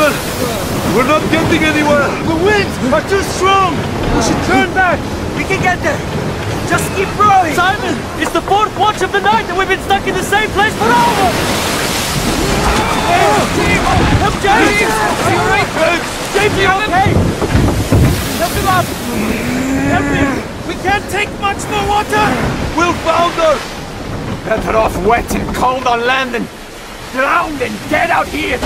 Simon! We're not getting anywhere! The winds are too strong! We should turn back! We can get there! Just keep rowing! Simon! It's the 4th watch of the night and we've been stuck in the same place for hours! Help James! Are you alright? James, are you okay? Help him up! Help him! We can't take much more water! We'll founder! Better off wet and cold on land than drowned and dead out here!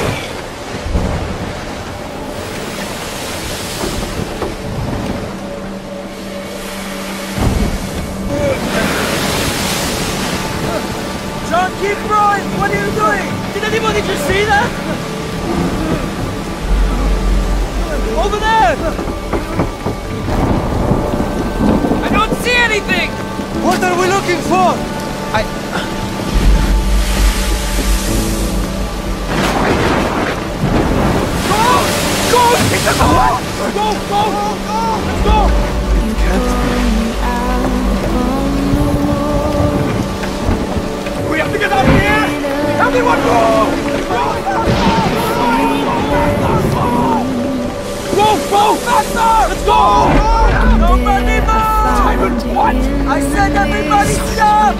John, keep rowing! What are you doing? Did anybody just see that? Over there! I don't see anything! What are we looking for? Go! Go! Let's go! You can't. We have to get out of here! Everyone go! Go! Faster! Let's go! Nobody move! Simon, what? I said everybody stop!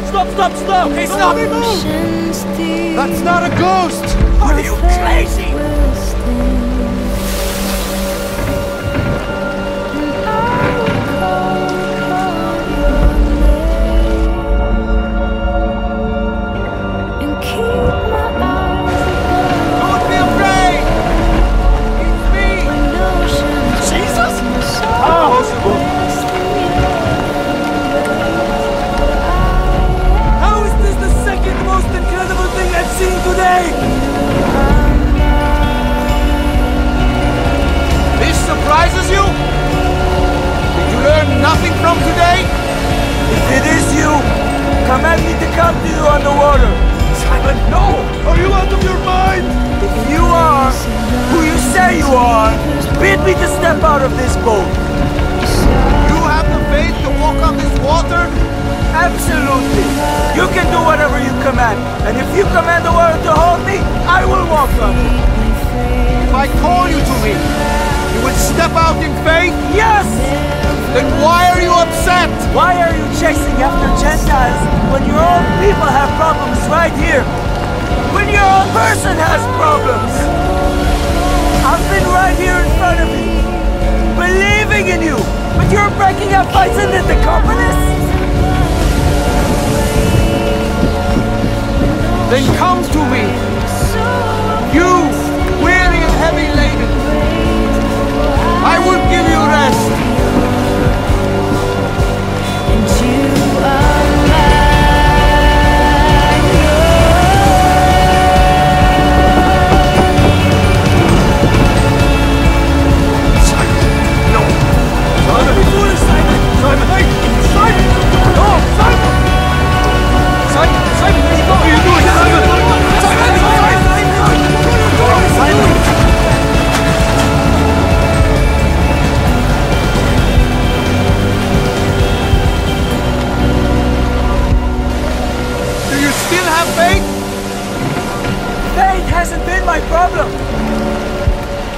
Stop! Hey, stop! That's not a ghost! Are you crazy? Don't be afraid! It's me! Jesus? How is this the second most incredible thing I've seen today? This surprises you? Did you learn nothing from today? If it is you, command me to come to you on the water. Simon, no! Are you out of your mind? If you are who you say you are, bid me to step out of this boat. You have the faith to walk on this water? Absolutely. You can do whatever you command. And if you command the water to hold me, I will walk on it. If I call you to me, you would step out in faith? Yes! Then why are you upset? Why are you chasing after Gentiles when your own people have problems right here? When your own person has problems? I've been right here in front of you, believing in you, but you're breaking up fights in the communists? Then come to me. You, weary and heavy laden. I will give you rest.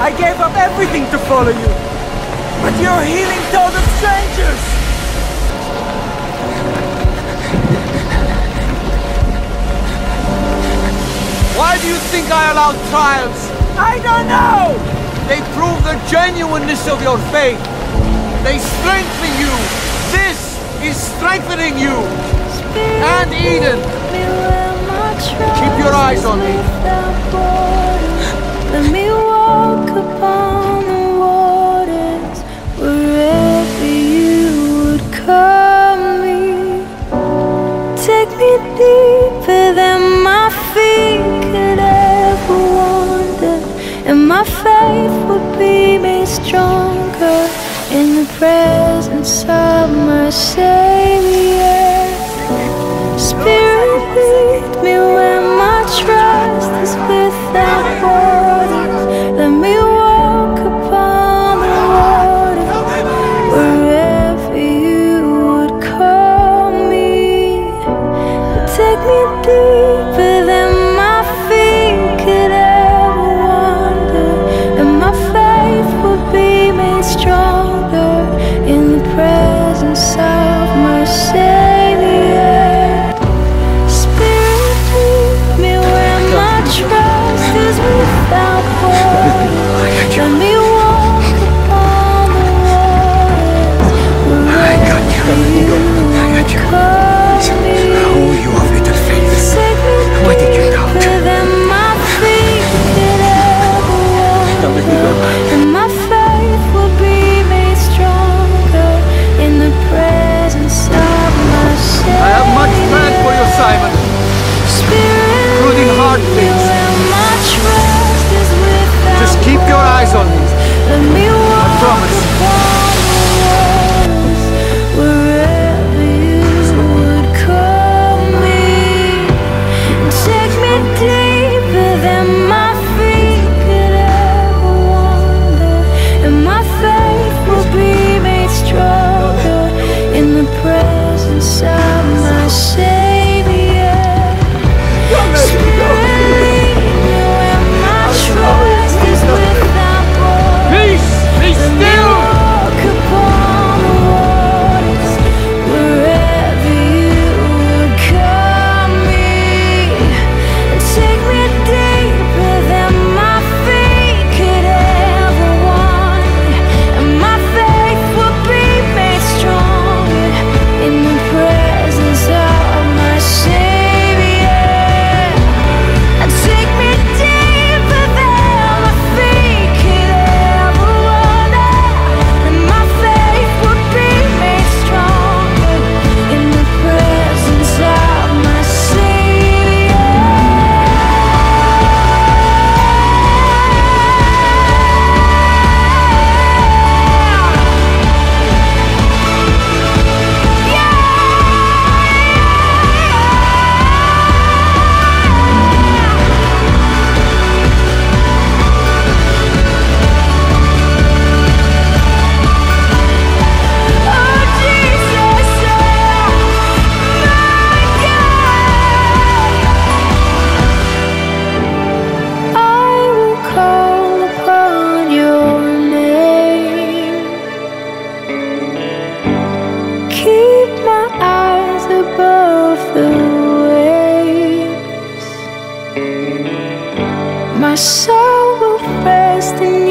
I gave up everything to follow you. But you're healing total strangers! Why do you think I allowed trials? I don't know! They prove the genuineness of your faith. They strengthen you. This is strengthening you. And Eden. Keep your eyes on me. Let me walk upon the waters wherever you would call me. Take me deeper than my feet could ever wander, and my faith would be made stronger in the presence of my Savior. Spirit, lead me where my trust is without borders. Let me walk upon the water wherever you would call me. Take me deeper than my feet could ever wander, soul will rest in